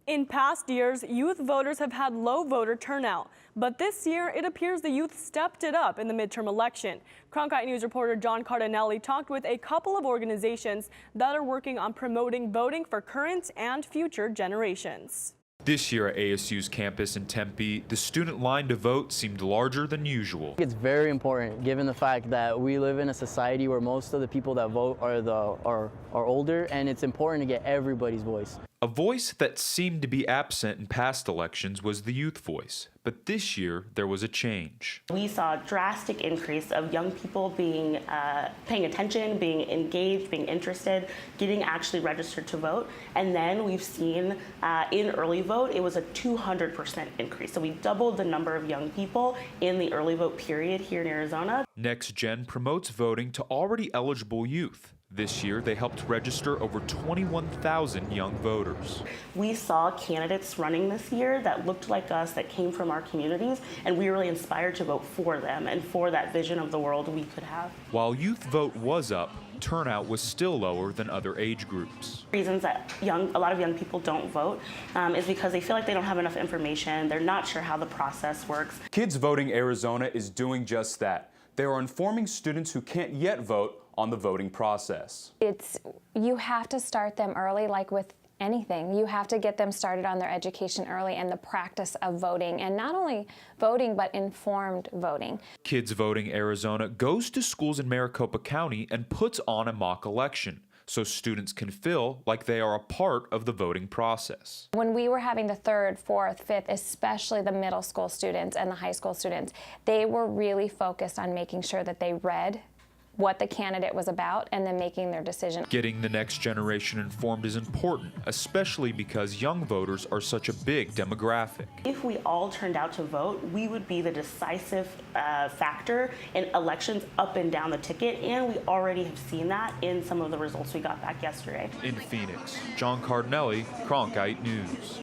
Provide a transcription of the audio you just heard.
In past years, youth voters have had low voter turnout, but this year it appears the youth stepped it up in the midterm election. Cronkite News reporter John Cardinale talked with a couple of organizations that are working on promoting voting for current and future generations. This year at ASU's campus in Tempe, the student line to vote seemed larger than usual. It's very important given the fact that we live in a society where most of the people that vote are older, and it's important to get everybody's voice. A voice that seemed to be absent in past elections was the youth voice, but this year there was a change. We saw a drastic increase of young people being paying attention, being engaged, being interested, getting actually registered to vote. And then we've seen in early vote, it was a 200% increase. So we doubled the number of young people in the early vote period here in Arizona. Next Gen promotes voting to already eligible youth. This year, they helped register over 21,000 young voters. We saw candidates running this year that looked like us, that came from our communities, and we were really inspired to vote for them and for that vision of the world we could have. While youth vote was up, turnout was still lower than other age groups. Reasons that a lot of young people don't vote is because they feel like they don't have enough information. They're not sure how the process works. Kids Voting Arizona is doing just that. They are informing students who can't yet vote on the voting process. You have to start them early, like with anything. You have to get them started on their education early and the practice of voting, and not only voting, but informed voting. Kids Voting Arizona goes to schools in Maricopa County and puts on a mock election, so students can feel like they are a part of the voting process. When we were having the 3rd, 4th, 5th, especially the middle school students and the high school students, they were really focused on making sure that they read what the candidate was about and then making their decision. Getting the next generation informed is important, especially because young voters are such a big demographic. If we all turned out to vote, we would be the decisive factor in elections up and down the ticket, and we already have seen that in some of the results we got back yesterday. In Phoenix, John Cardinale, Cronkite News.